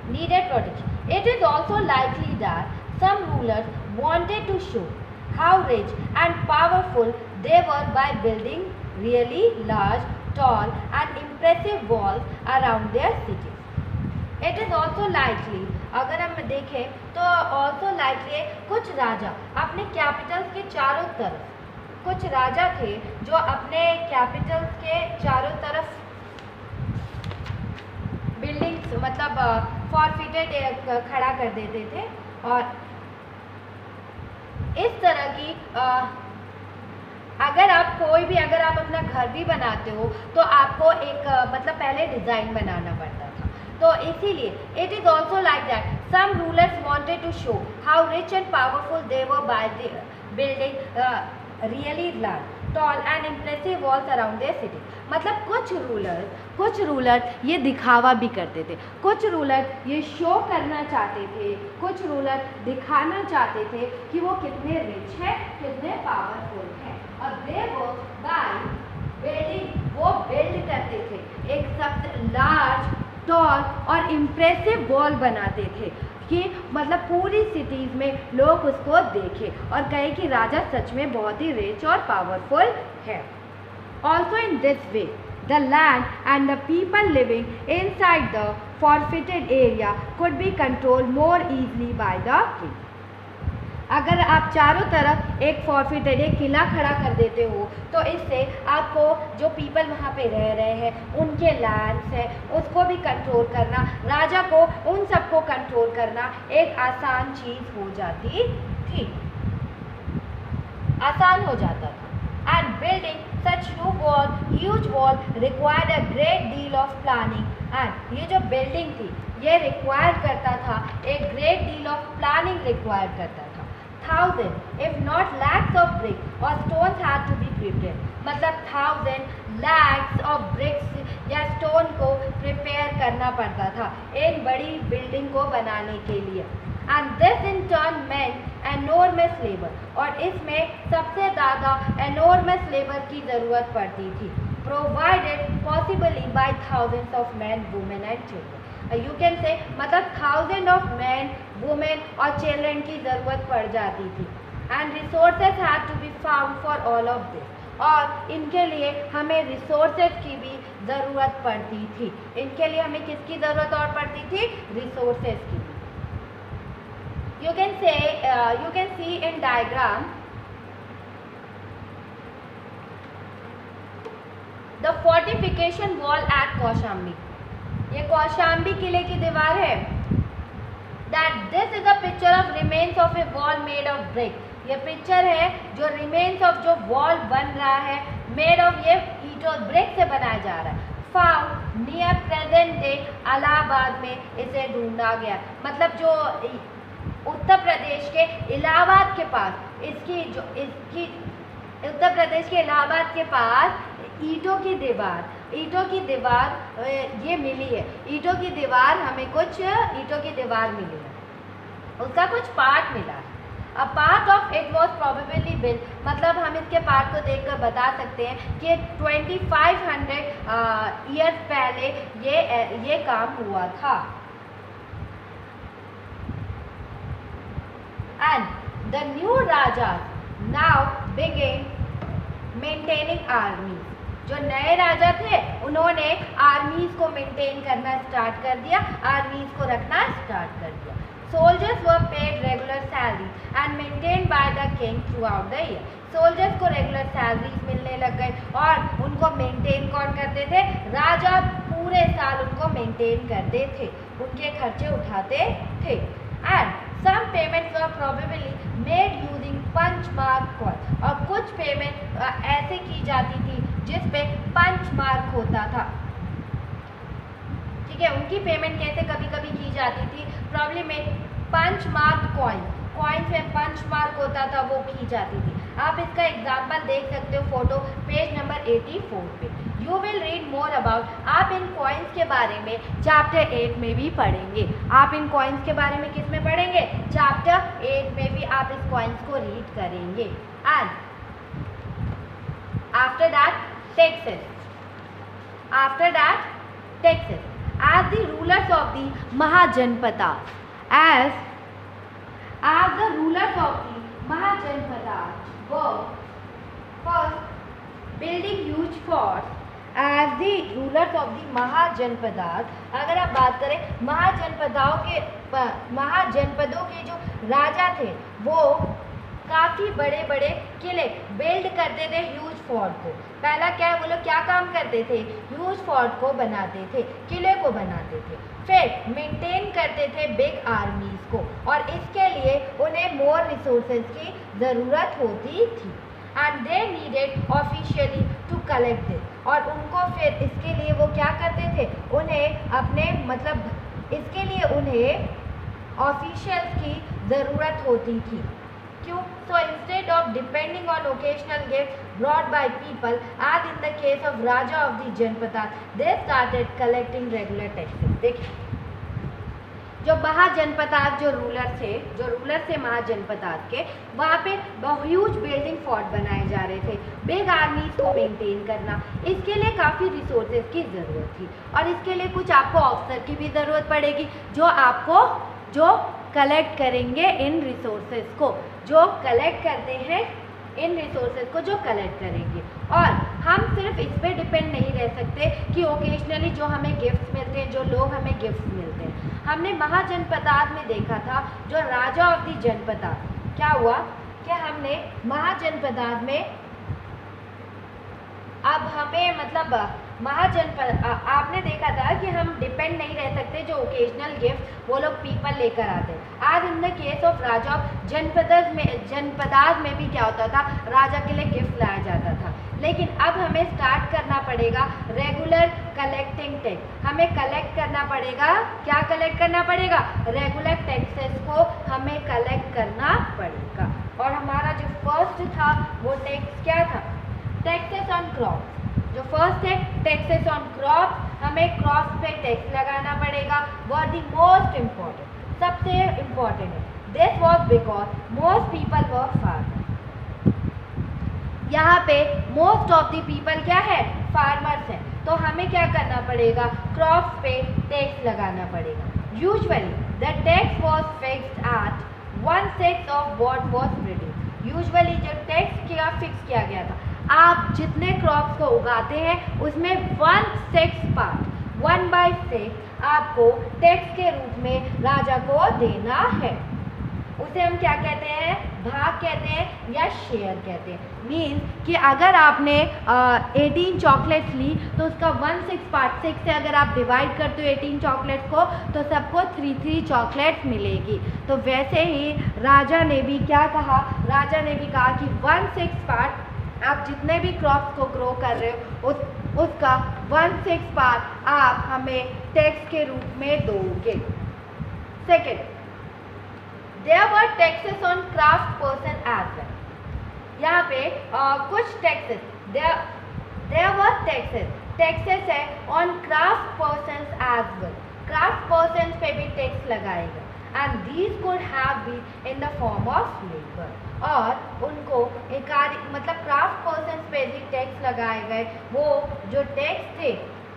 Needed protection. It is also likely that some rulers wanted to show how rich and powerful they were by building really large, tall and impressive walls around their cities. It is also likely, अगर हम देखें तो also likely कुछ राजा अपने Capitals के चारों तरफ, कुछ राजा थे जो अपने कैपिटल्स के चारों तरफ बिल्डिंग्स, मतलब फॉरफिटेड खड़ा कर देते थे, और इस तरह की अगर आप अपना घर भी बनाते हो तो आपको एक मतलब पहले डिज़ाइन बनाना पड़ता था, तो इसीलिए it is also like that some rulers wanted to show how rich and powerful they were by building really large, tall and impressive walls around their city. मतलब कुछ रूलर ये दिखावा भी करते थे, कुछ रूलर ये शो करना चाहते थे, कुछ रूलर दिखाना चाहते थे कि वो कितने रिच है, कितने पावरफुल है, और दे वो बाय बिल्डिंग, वो बिल्ड करते थे एक सबसे लार्ज, टॉल और इम्प्रेसिव वॉल बनाते थे कि मतलब पूरी सिटीज़ में लोग उसको देखें और कहें कि राजा सच में बहुत ही रिच और पावरफुल है। Also in this way, the land and the people living inside the fortified area could be controlled more easily by the king. अगर आप चारों तरफ एक फॉरफिटेड, एक किला खड़ा कर देते हो तो इससे आपको जो पीपल वहाँ पे रह रहे हैं, उनके लैंड्स हैं, उसको भी कंट्रोल करना, राजा को उन सबको कंट्रोल करना एक आसान चीज़ हो जाती थी, आसान हो जाता था। And building such huge wall required a great deal of planning, and ये जो बिल्डिंग थी ये रिक्वायर करता था, एक great deal of planning require करता था। 1000 if not lakhs of bricks or stones had to be prepared, मतलब 1000 lakhs of bricks या स्टोन को प्रिपेयर करना पड़ता था एक बड़ी बिल्डिंग को बनाने के लिए। And this in turn meant enormous labor, और इसमें सबसे ज़्यादा enormous labor की ज़रूरत पड़ती थी, provided possibly by thousands of men, women and children. You can say मतलब thousands of men, women और children की ज़रूरत पड़ जाती थी। And resources had to be found for all of this, और इनके लिए हमें resources की भी ज़रूरत पड़ती थी। इनके लिए हमें किसकी ज़रूरत और पड़ती थी? resources की। You can see in diagram the fortification wall at Kaushambi. ये कौशाम्बी किले की दीवार है। That this is a picture of remains of a wall made of brick। ये पिक्चर है जो remains of जो वॉल बन रहा है made of, ये ईंटों ब्रिक से बनाया जा रहा है। Found near present day Allahabad में इसे ढूंढा गया, मतलब जो उत्तर प्रदेश के इलाहाबाद के पास, इसकी उत्तर प्रदेश के इलाहाबाद के पास ईंटों की दीवार ये मिली है, ईंटों की दीवार, हमें कुछ ईंटों की दीवार मिली है, उसका कुछ पार्ट मिला है। A part of it was probably built, मतलब हम इसके पार्ट को देखकर बता सकते हैं कि 2500 ईयर्स पहले ये काम हुआ था। And the new Raja now begin maintaining army, जो नए राजा थे उन्होंने आर्मीज को मेंटेन करना स्टार्ट कर दिया, आर्मीज को रखना स्टार्ट कर दिया। Soldiers were paid regular salary and maintained by the king through out the year, soldiers को रेगुलर सैलरीज मिलने लग गए और उनको मेंटेन कौन करते थे? राजा पूरे साल उनको मेंटेन करते थे, उनके खर्चे उठाते थे। And some payments were probably made using punch mark coin, और कुछ पेमेंट ऐसे की जाती थी जिसपे पंच मार्क होता था, ठीक है। उनकी पेमेंट कैसे कभी कभी की जाती थी? प्रॉब्ली में पंच मार्क कॉइन में पंच मार्क होता था, वो की जाती थी। आप इसका एग्जाम्पल देख सकते हो फोटो पेज नंबर 84 पे। You will read more about, आप इन कॉइन्स के बारे में चैप्टर 8 में भी पढ़ेंगे। आप इन कॉइन्स के बारे में किस में पढ़ेंगे? चैप्टर 8 में भी आप इस कॉइन्स को रीड करेंगे। And after that taxes, as the rulers of the Mahajanpadas, as the rulers of the Mahajanpadas were first building huge forts, as the rulers of the Mahajanpadas, अगर आप बात करें महाजनपदों के जो राजा थे वो काफ़ी बड़े बड़े किले बिल्ड करते थे, ह्यूज फोर्ट को। पहला क्या है, वो लोग क्या काम करते थे? ह्यूज फोर्ट को बनाते थे, किले को बनाते थे। फिर मेंटेन करते थे बिग आर्मीज को, और इसके लिए उन्हें मोर रिसोर्सेज की ज़रूरत होती थी। And they needed officially to collect this, और उनको फिर इसके लिए वो क्या करते थे? उन्हें अपने इसके लिए उन्हें ऑफिशियल्स की ज़रूरत होती थी। क्यों? So instead of depending on occasional gifts brought by people, as in the case of Raja of the Janpadas, they started collecting regular taxes। देखिए, जो महाजनपदास जो रूलर थे महाजनपदास के, वहाँ पे ह्यूज बिल्डिंग फोर्ट बनाए जा रहे थे, बिग आर्मीज को मेंटेन करना, इसके लिए काफ़ी रिसोर्सेज की ज़रूरत थी। और इसके लिए कुछ आपको ऑफिसर की भी ज़रूरत पड़ेगी, जो कलेक्ट करेंगे इन रिसोर्सेज को, जो कलेक्ट करते हैं इन रिसोर्सेज को, जो कलेक्ट करेंगे। और हम सिर्फ इस पर डिपेंड नहीं रह सकते कि ओकेजनली जो हमें गिफ्ट्स मिलते हैं, जो लोग हमें गिफ्ट्स मिलते हैं। हमने महाजनपदास में देखा था, जो राजा ऑफ द जनपदास, क्या हुआ कि हमने महाजनपदास में अब हमें आपने देखा था कि हम डिपेंड नहीं रह सकते, जो ओकेजनल गिफ्ट वो लोग पीपल लेकर आते हैं। आज in the case of raja of janapadas में भी क्या होता था? राजा के लिए गिफ्ट लाया जाता था। लेकिन अब हमें स्टार्ट करना पड़ेगा रेगुलर कलेक्टिंग टैक्स, हमें कलेक्ट करना पड़ेगा। क्या कलेक्ट करना पड़ेगा? रेगुलर टैक्सेस को हमें कलेक्ट करना पड़ेगा। और हमारा जो फर्स्ट था वो टैक्स क्या था? Taxes on crop. जो फर्स्ट है टैक्सेस ऑन क्रॉप, हमें क्रॉप पे टैक्स लगाना पड़ेगा। वॉट द मोस्ट इम्पॉर्टेंट, सबसे इम्पॉर्टेंट है, this was because most people were farmer. यहाँ पे मोस्ट ऑफ द पीपल क्या है? फार्मर्स हैं। तो हमें क्या करना पड़ेगा? क्रॉप पे टैक्स लगाना पड़ेगा। Usually the tax was fixed at 1/6 of what was produce. Usually जब टैक्स क्या फिक्स किया गया था, आप जितने क्रॉप्स को उगाते हैं उसमें 1/6 पार्ट, 1/6 आपको टैक्स के रूप में राजा को देना है। उसे हम क्या कहते हैं? भाग कहते हैं या शेयर कहते हैं। मीन्स कि अगर आपने 18 चॉकलेट्स ली तो उसका 1/6 पार्ट, 6 से अगर आप डिवाइड करते हो 18 चॉकलेट्स को तो सबको 3 चॉकलेट्स मिलेगी। तो वैसे ही राजा ने भी क्या कहा? राजा ने भी कहा कि 1/6 पार्ट आप जितने भी क्रॉप्स को ग्रो कर रहे हो उसका 1/6 पार्ट आप हमें टैक्स के रूप में दोगे। Second, there were taxes on craft person as well. यहाँ पे कुछ taxes there were taxes, taxes है on craft persons as well, craft persons पे भी टैक्स लगाएगा, and these could have been in the form of labour, और उनको मतलब क्राफ्ट पर्सन्स पे भी टैक्स लगाए गए। वो जो टैक्स थे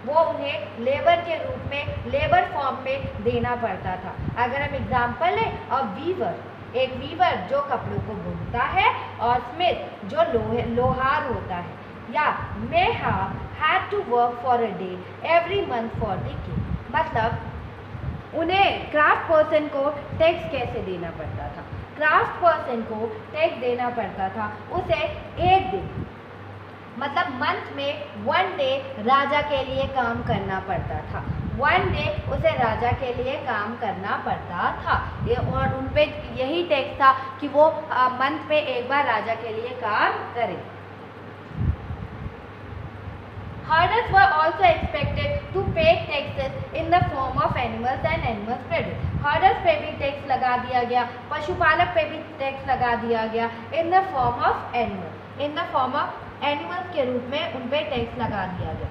वो उन्हें लेबर के रूप में, लेबर फॉर्म में देना पड़ता था। अगर हम एग्जांपल लें, अ वीवर, एक वीवर जो कपड़ों को बुनता है, और स्मिथ जो लोहार होता है, या may have to work for a day every month for the king, मतलब उन्हें क्राफ्ट पर्सन को टैक्स कैसे देना पड़ता था। क्राफ्ट पर्सन को टैक्स देना पड़ता था उसे एक दिन, मतलब मंथ में 1 डे राजा के लिए काम करना पड़ता था, 1 डे उसे राजा के लिए काम करना पड़ता था। और उन पे यही टैक्स था कि वो मंथ में एक बार राजा के लिए काम करें। Herders were also expected to pay taxes in the form of animals and animals produce. Herders पे भी टैक्स लगा दिया गया, पशुपालक पे भी टैक्स लगा दिया गया, in the form of animal, in the form of animals के रूप में उन पे टैक्स लगा दिया गया।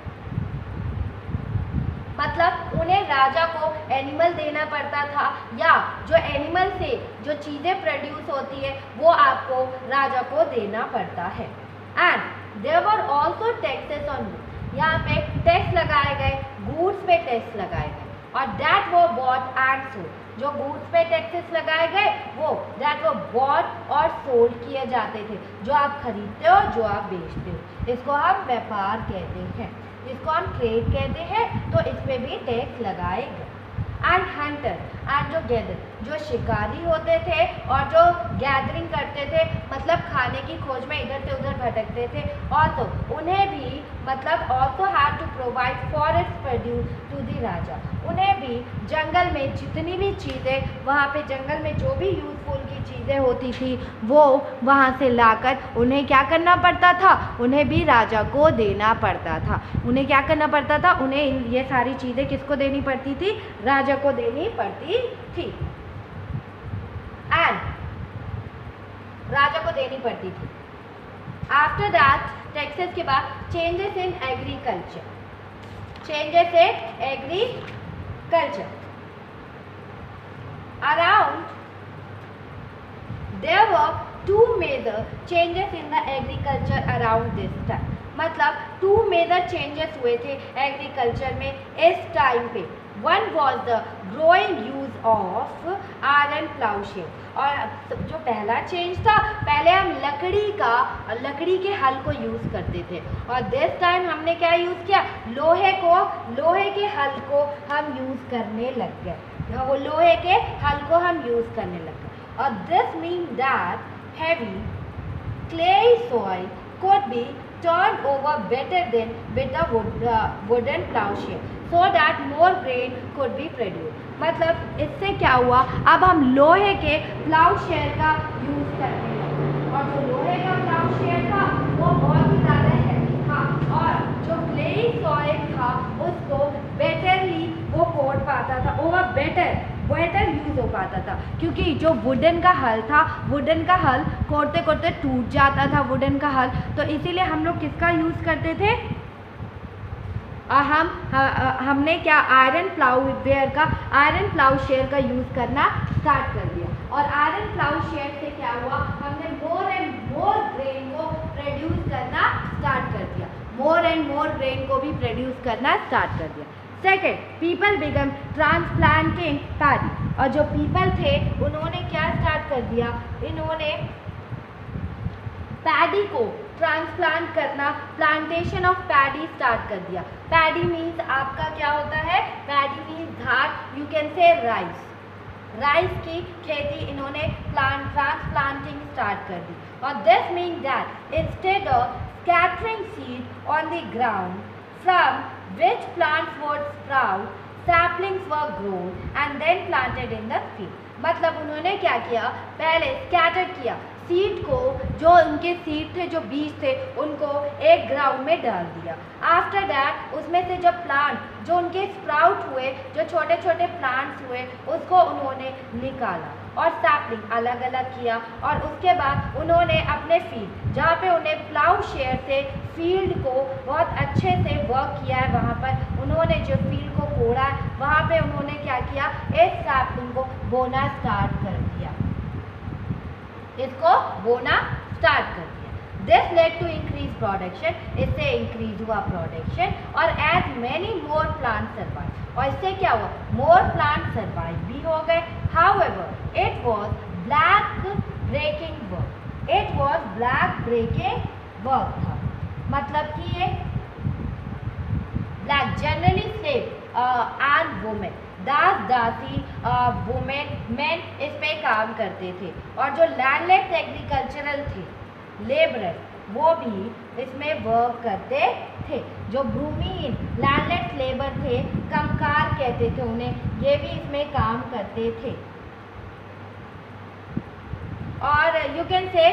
मतलब उन्हें राजा को एनिमल देना पड़ता था, या जो एनिमल से जो चीज़ें प्रोड्यूस होती है वो आपको राजा को देना पड़ता है। And there were also taxes on goods, यहाँ पे टैक्स लगाए गए, गुड्स पे टैक्स लगाए गए, और दैट वो बॉट एंड सोल्ड, जो गुड्स पे टैक्सेस लगाए गए वो दैट वो बॉट और सोल्ड किए जाते थे, जो आप खरीदते हो, जो आप बेचते हो, इसको हम व्यापार कहते हैं, इसको हम ट्रेड कहते हैं, तो इस पे भी टैक्स लगाए गए। एंड हंटर, एंड जो गैदर, जो शिकारी होते थे और जो गैदरिंग करते थे, मतलब खाने की खोज में इधर से उधर भटकते थे, और तो उन्हें भी मतलब also had to provide forest produce to the raja, उन्हें भी जंगल में जितनी भी चीज़ें, वहाँ पे जंगल में जो भी यूजफुल की चीज़ें होती थी वो वहाँ से लाकर उन्हें क्या करना पड़ता था, उन्हें भी राजा को देना पड़ता था। उन्हें क्या करना पड़ता था, उन्हें ये सारी चीज़ें किसको देनी पड़ती थी, राजा को देनी पड़ती थी, एंड राजा को देनी पड़ती थी। आफ्टर दैट टैक्सेस के बाद changes in agriculture, changes in agriculture around there were 2 major changes in the agriculture around this time, मतलब 2 major changes हुए थे एग्रीकल्चर में इस टाइम पे। One was the growing use of iron plowshare, और जो पहला चेंज था, पहले हम लकड़ी के हल को यूज़ करते थे, और दिस टाइम हमने क्या यूज़ किया, लोहे के हल को हम यूज़ करने लग गए, वो लोहे के हल को हम यूज़ करने लग गए। और this means that heavy clay soil could be turned over better than with a wooden plowshare, so that more grain could be produced। मतलब इससे क्या हुआ, अब हम लोहे के प्लाउशेयर का यूज़ करने लगे, और जो लोहे का प्लाउशेयर था वो बहुत ही ज़्यादा हैवी था, और जो क्लेई सॉइल था उसको बेटरली वो कोट पाता था, ओवर बेटर यूज़ हो पाता था, क्योंकि जो वुडन का हल था, वुडन का हल कोड़ते कोड़ते टूट जाता था वुडन का हल, तो इसीलिए हम लोग किसका यूज़ करते थे, हमने क्या आयरन प्लाउशेयर का यूज़ करना स्टार्ट कर दिया, और आयरन प्लाउशेयर से क्या हुआ, हमने मोर एंड मोर ग्रेन को प्रोड्यूस करना स्टार्ट कर दिया, मोर एंड मोर ग्रेन को भी प्रोड्यूस करना स्टार्ट कर दिया। Second, people begin transplanting paddy, और जो पीपल थे उन्होंने क्या स्टार्ट कर दिया, इन्होंने पैडी को ट्रांसप्लांट करना, प्लांटेशन ऑफ पैडी स्टार्ट कर दिया। पैडी मीन्स आपका क्या होता है, पैडी मीन्स धान, यू कैन से राइस की खेती इन्होंने ट्रांसप्लांटिंग स्टार्ट कर दी, और this means that instead of scattering seed on the ground from which plants would sprout, saplings were grown and then planted in the field। मतलब उन्होंने क्या किया, पहले स्कैटर किया सीड को, जो उनके सीड थे, जो बीज थे, उनको एक ग्राउंड में डाल दिया। आफ्टर दैट उसमें से जो प्लांट, जो उनके स्प्राउट हुए, जो छोटे छोटे प्लांट्स हुए, उस उसको उन्होंने निकाला और सैपलिंग अलग अलग किया, और उसके बाद उन्होंने अपने फील्ड जहाँ पे उन्हें प्लाउ शेयर से फील्ड को बहुत अच्छे से वर्क किया है, वहाँ पर उन्होंने जो फील्ड को कोड़ा है वहाँ पे उन्होंने क्या किया, इस सैपलिंग को बोना स्टार्ट कर दिया, इसको बोना स्टार्ट कर दिया। This led to increased production, इससे इंक्रीज हुआ प्रोडक्शन, और as many more plants survived, और इससे क्या हुआ, more plants survive भी हो गए। However, it was black breaking work, it was black breaking work था, मतलब कि ये black generally slave and women, दास दासी वुमेन मैन इस पे काम करते थे, और जो लैंडलेस एग्रीकल्चरल थे लेबरर वो भी इसमें वर्क करते थे। जो भूमिहीन लैंडलेस लेबर थे, कमकार कहते थे उन्हें, ये भी इसमें काम करते थे। और you can say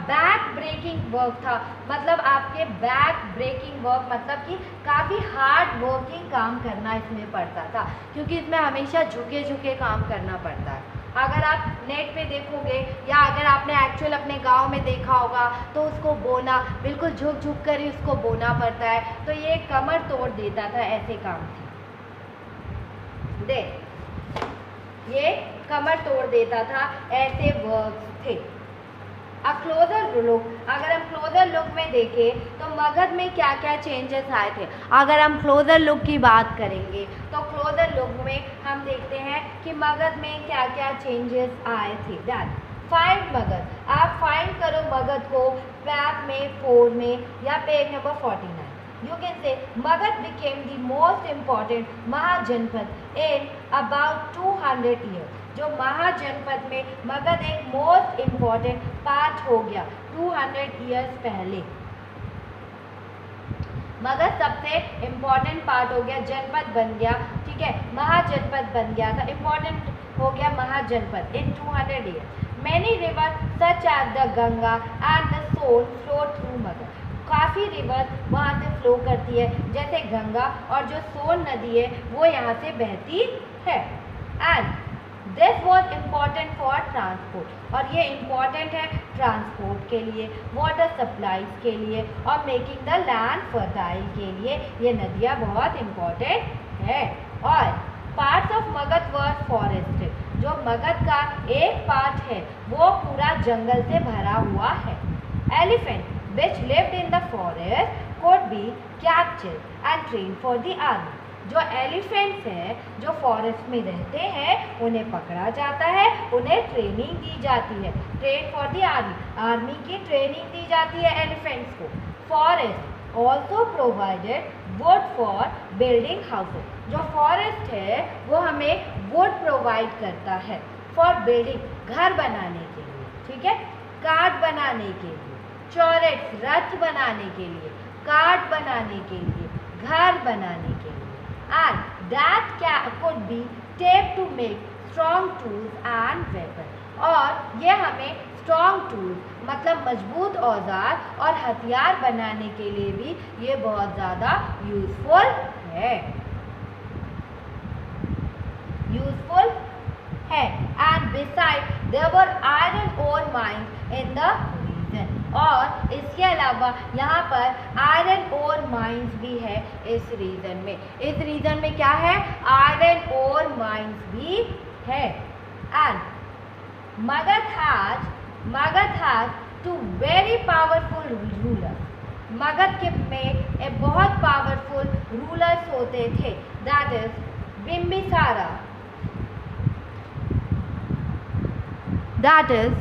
backbreaking work था, मतलब आपके बैक ब्रेकिंग वर्क मतलब कि काफ़ी हार्ड वर्किंग काम करना इसमें पड़ता था, क्योंकि इसमें हमेशा झुके झुके काम करना पड़ता है। अगर आप नेट पे देखोगे या अगर आपने एक्चुअल अपने गांव में देखा होगा तो उसको बोना बिल्कुल झुक झुक कर ही उसको बोना पड़ता है, तो ये कमर तोड़ देता था, ऐसे काम थे। देख ये कमर तोड़ देता था, ऐसे वर्क्स थे। अब क्लोजर लुक, अगर हम क्लोजर लुक में देखें तो मगध में क्या क्या चेंजेस आए थे। अगर हम क्लोजर लुक की बात करेंगे तो क्लोजर लुक में हम देखते हैं कि मगध में क्या क्या चेंजेस आए थे। दैट फाइंड मगध, आप फाइंड करो मगध को मैप में 4 में या page number 49। You can say Magad became the most important महाजनपद in about 200 years. जो महाजनपद में मगध एक मोस्ट इम्पॉर्टेंट पार्ट हो गया 200 ईयर्स पहले। मगध सबसे इम्पॉर्टेंट पार्ट हो गया, जनपद बन गया, ठीक है, महाजनपद बन गया था, इम्पॉर्टेंट हो गया Mahajanapada in 200 years. Many river such as the Ganga and the Son flow through Magadh, काफ़ी रिवर वहाँ से फ्लो करती है, जैसे गंगा और जो सोन नदी है वो यहाँ से बहती है। And this was important for transport, और ये इम्पॉर्टेंट है ट्रांसपोर्ट के लिए, वाटर सप्लाईज के लिए और मेकिंग द लैंड फर्टाइल के लिए ये नदियाँ बहुत इम्पॉर्टेंट है। और parts of Magadh were forested, जो मगध का एक पार्ट है वो पूरा जंगल से भरा हुआ है। Elephant which lived in the forest could be captured and trained for the army, जो एलिफेंट्स हैं जो फॉरेस्ट में रहते हैं उन्हें पकड़ा जाता है, उन्हें ट्रेनिंग दी जाती है, train for the army, army की ट्रेनिंग दी जाती है एलिफेंट्स को। Forest also provided would for building houses, जो फॉरेस्ट है वो हमें वुड प्रोवाइड करता है फॉर बिल्डिंग, घर बनाने के लिए, ठीक है, कार्ड बनाने के लिए, चौरेट्स रथ बनाने के लिए, कार्ड बनाने के लिए, घर बनाने के लिए। And that could be tapped to make strong tools and weapon, और ये हमें स्ट्रॉन्ग टूल्स मतलब मजबूत औजार और हथियार बनाने के लिए भी ये बहुत ज़्यादा यूजफुल है, यूजफुल है। And besides there were iron ore mines in the region, और इसके अलावा यहाँ पर आयरन ओर माइंस भी है इस रीजन में। इस रीजन में क्या है, आयरन ओर माइंस भी है। And Magadh has 2 very powerful rulers, Magadh के में एक बहुत पावरफुल रूलर्स होते थे, that is Bimbisara, that is